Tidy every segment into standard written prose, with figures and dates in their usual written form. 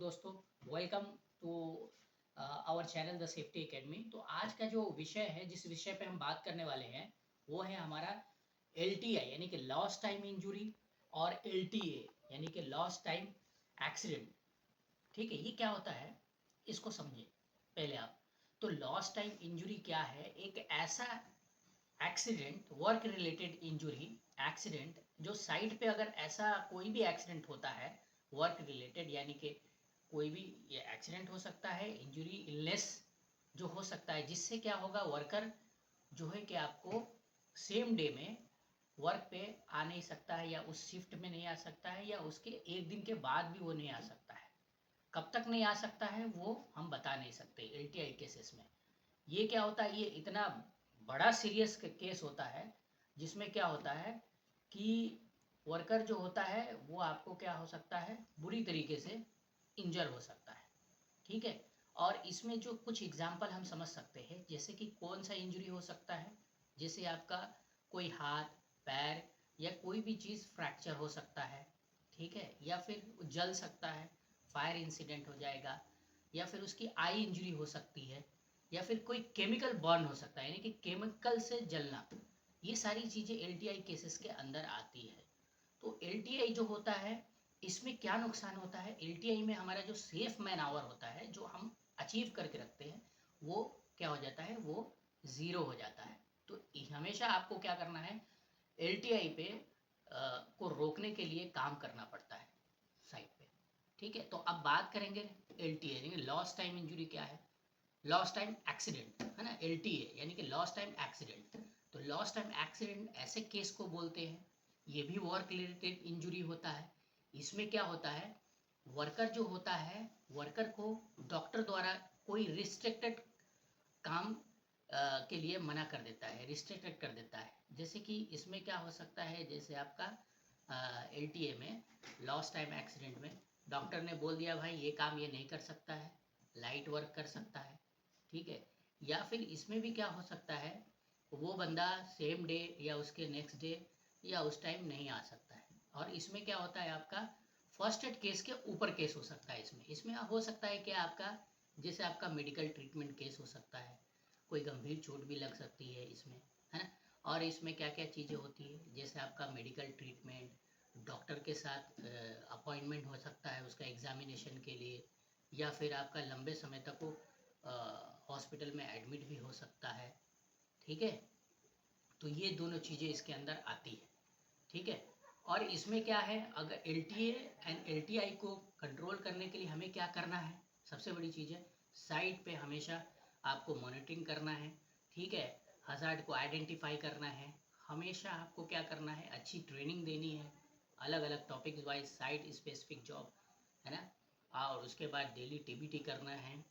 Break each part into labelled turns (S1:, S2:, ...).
S1: दोस्तों, welcome to our channel the safety academy. तो आज का जो विषय है, जिस विषय पे हम बात करने वाले हैं, वो है हमारा LTI यानी कि लॉस्ट टाइम इंजरी और LTA यानी कि लॉस्ट टाइम एक्सीडेंट। ठीक है, ये क्या होता है इसको समझिए पहले आप। तो लॉस्ट टाइम इंजरी क्या है? एक ऐसा accident, work related injury accident, जो साइड पे अगर ऐसा कोई भी एक्सीडेंट होता है वर्क रिलेटेड, यानी कि कोई भी ये एक्सीडेंट हो सकता है, इंजरी इलनेस जो हो सकता है, जिससे क्या होगा, वर्कर जो है कि आपको सेम डे में वर्क पे आ नहीं सकता है, या उस शिफ्ट में नहीं आ सकता है, या उसके एक दिन के बाद भी वो नहीं आ सकता है। कब तक नहीं आ सकता है वो हम बता नहीं सकते। LTI केसेस में ये क्या होता है, ये इतना बड़ा सीरियस केस होता है, जिसमें क्या होता है कि वर्कर जो होता है वो आपको क्या हो सकता है, बुरी तरीके से इंजर हो सकता है। ठीक है, और इसमें जो कुछ एग्जाम्पल हम समझ सकते हैं, जैसे कि कौन सा इंजरी हो सकता है, जैसे आपका कोई हाथ, पैर या कोई भी चीज़ फ्रैक्चर हो सकता है। ठीक है, या फिर जल सकता है, फायर इंसिडेंट हो जाएगा, या फिर उसकी आई इंजरी हो सकती है, या फिर कोई केमिकल बर्न हो सकता है, यानी कि केमिकल से जलना। ये सारी चीज़ें LTI केसेस के अंदर आती है। तो LTI जो होता है, इसमें क्या नुकसान होता है, LTI में हमारा जो सेफ मैन आवर होता है, जो हम अचीव करके रखते हैं, वो क्या हो जाता है, वो ज़ीरो हो जाता है। तो हमेशा आपको क्या करना है, LTI पे को रोकने के लिए काम करना पड़ता है साइड पे। ठीक है, तो अब बात करेंगे LTA यानी लॉस्ट टाइम इंजरी क्या है, लॉस्ट टाइम एक्सीडेंट है ना। LTA यानी कि लॉस्ट टाइम एक्सीडेंट। तो लॉस्ट टाइम एक्सीडेंट ऐसे केस को बोलते हैं, ये भी वर्क रिलेटेड इंजरी होता है। इसमें क्या होता है, वर्कर जो होता है, वर्कर को डॉक्टर द्वारा कोई रिस्ट्रिक्टेड काम के लिए मना कर देता है, रिस्ट्रिक्टेड कर देता है। जैसे कि इसमें क्या हो सकता है, जैसे आपका LTA में लॉस्ट टाइम एक्सीडेंट में डॉक्टर ने बोल दिया भाई ये काम ये नहीं कर सकता है, लाइट वर्क कर सकता है। ठीक है, या फिर इसमें भी क्या हो सकता है, वो बंदा सेम डे या उसके नेक्स्ट डे या उस टाइम नहीं आ सकता है। और इसमें क्या होता है, आपका फर्स्ट एड केस के ऊपर केस हो सकता है। इसमें हो सकता है कि आपका, जैसे आपका मेडिकल ट्रीटमेंट केस हो सकता है, कोई गंभीर चोट भी लग सकती है इसमें, है ना। और इसमें क्या क्या चीज़ें होती है, जैसे आपका मेडिकल ट्रीटमेंट, डॉक्टर के साथ अपॉइंटमेंट हो सकता है उसका एग्जामिनेशन के लिए, या फिर आपका लंबे समय तक वो हॉस्पिटल में एडमिट भी हो सकता है। ठीक है, तो ये दोनों चीज़ें इसके अंदर आती है। ठीक है, और इसमें क्या है, अगर LTA एंड LTI को कंट्रोल करने के लिए हमें क्या करना है, सबसे बड़ी चीज़ है साइट पे हमेशा आपको मॉनिटरिंग करना है। ठीक है, हजार्ड को आइडेंटिफाई करना है, हमेशा आपको क्या करना है, अच्छी ट्रेनिंग देनी है, अलग अलग topics wise site specific job, है ना। और उसके बाद डेली TBT करना है,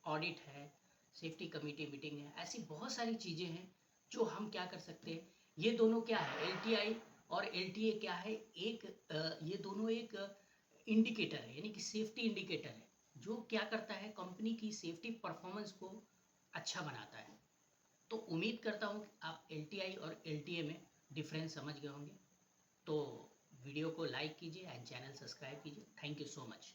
S1: ऑडिट है, सेफ्टी कमेटी मीटिंग है, ऐसी बहुत सारी चीज़ें हैं जो हम क्या कर सकते हैं। ये दोनों क्या है, LTI और LTA क्या है, एक ये दोनों एक इंडिकेटर है, यानी कि सेफ्टी इंडिकेटर है, जो क्या करता है, कंपनी की सेफ्टी परफॉर्मेंस को अच्छा बनाता है। तो उम्मीद करता हूँ कि आप LTI और LTA में डिफरेंस समझ गए होंगे। तो वीडियो को लाइक कीजिए एंड चैनल सब्सक्राइब कीजिए। Thank you so much.